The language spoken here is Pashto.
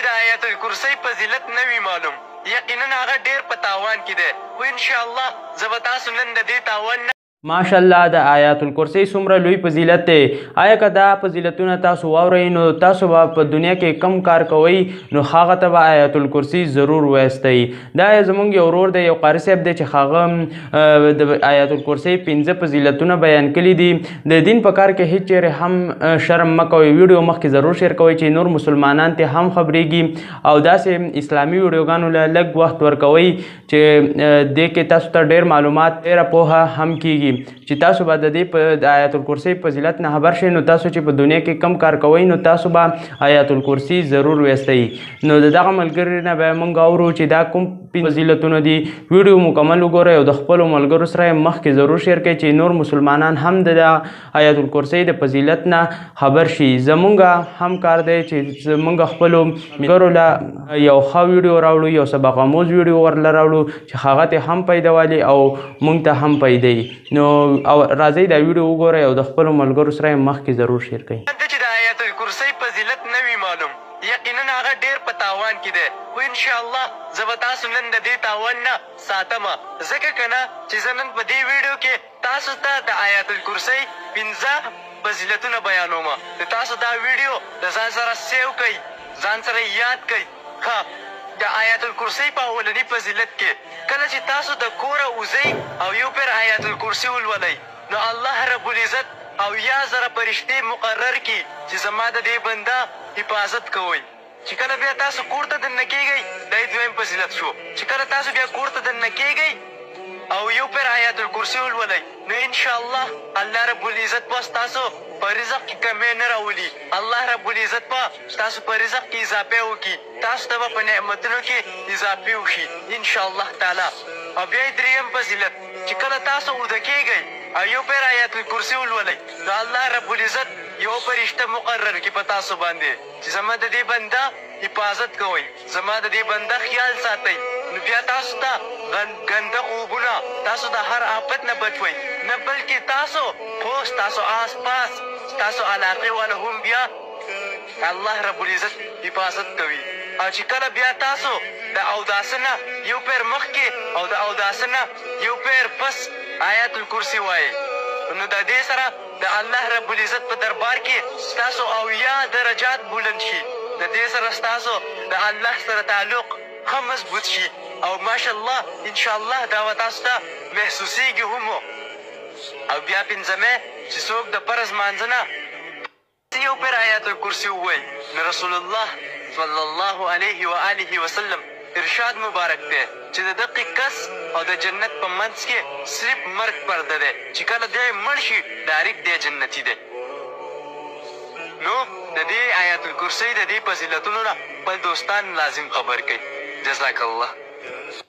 چې د آیت الکرسۍ فضیلت نه وي معلوم یقینا هغه ډېر په تاوان کې دی خو انشاءالله زه به تاسو نن د دې تاوان نه ماشاءالله د آیات الکرسی څومره لوی فضیلت دی آیا که دا فضیلتونه تاسو واورئ نو تاسو به په دنیا کې کم کار کوئ نو هغه ته به آیات الکرسی ضرور وایستئ دا زموږ یو ورور دی یو قاري صاحب دی چې هغه د آیات الکرسی 15 فضیلتونه بیان کړي دي د دین په کار کې هیڅ چیرې هم شرم مه کوئ ویډیو مخکې ضرور شیر کوئ چې نور مسلمانان ته هم خبرېږي او داسې اسلامي ویډیوګانو له لږ وخت ورکوئ چې دې کې تاسو ته ډېر معلومات ډېره پوهه هم کیږي چې تاسو به د دې په آیات الکرسی فضیلت نه خبر شئ نو تاسو چې په دنیا کې کم کار کوئ نو تاسو به آیات الکرسی ضرور ویستئ نو د دغه ملګري نه به موږ اورو چې دا کوم فضیلتونه دي ویډیو مکمل وګورئ او د خپلو ملګرو سره یې مخکې ضرور شیر کړئ چې نور مسلمانان هم د آیات الکرسی د فضیلت نه خبر شي زمونږ هم کار دی چې زمونږ خپلو ملګرو له یو ښه ویډیو راوړو یو سبق آموز ویډیو ورله راوړو چې هغه ته هم پیدا والي او موږ ته هم پیدا نو او راځئ دا ویډیو وګورئ او د خپلو ملګرو سره یې مخکې ضرور شیر کړئ چې د آیت الکرسۍ فضیلت نه وي معلوم یقینا هغه ډېر په تاوان کې دی خو انشاءالله زه به تاسو نن د دې تاوان نه ساتمه ځکه که نه چې زه نن په دې ویډیو کې تاسو ته د آیت الکرسۍ 15 فضیلتونه بیانوم د تاسو دا ویډیو د ځان سره سیو کړئ ځان سره یاد کړئ ښه د آیت الکرسۍ په اولني فضیلت کې کله چې تاسو د کوره وځئ او یو پیر آیت الکرسي ولولئ نو الله رب العزت او یا زره فرشتې مقرر کړي چې زما د دې بنده حفاظت کوئ چې کله بیا تاسو کور ته دننه کېږئ دا دویم فضیلت شو چې کله تاسو بیا کور ته دننه کېږئ او یو پیر آیت الکرسي ولولئ نو انشاءالله الله رب العزت به ستاسو په رزق کې کمی نه راولي الله رب العزت به ستاسو په رزق کې اضافه وکړي تاسو ته به په نعمتونو کې اضافه وشي انشاءالله تعالی او بیا یې درېیم فضیلت چې کله تاسو اوده کېږئ او یو پیر آیت الکرسي ولولئ نو الله رب العزت یو فرشته مقرر کړي په تاسو باندې چې زما د دې بنده حفاظت کوئ زما د دې بنده خیال ساتئ نو بیا تاسو ته ګنده خوبونه تاسو د هر آفت نه بچوئ نه بلکې تاسو خو ستاسو آس پاس ستاسو علاقې والا هم بیا الله رب العزت حفاظت کوي او چې کله بیا تاسو د اوداسه نه یو پیر مخکې او د اوداسه نه یو پیر پس آیت الکرسي وایي نو د دې سره د الله رب العزت په دربار کې ستاسو اویا درجات بلند شي د دې سره ستاسو د الله سره تعلق هم مضبوط شي او ماشاءالله انشاءالله دا به تاسو ته محسوسیږي هم او بیا پنځمې چې څوک د فرض مانځه نه یو پیر آیات الکرسي ووایي نو رسول الله صلی الله علیه و آله وسلم ارشاد مبارک دی چې د دقې کس او د جنت په منځ کې صرف مرګ پرده دی چې کله دی مړ شي ډایرکټ دی جنتي دی نو د دې آیات الکرسۍ د دې فضیلتونو نه خپل دوستان لازم خبر کړئ جزاک الله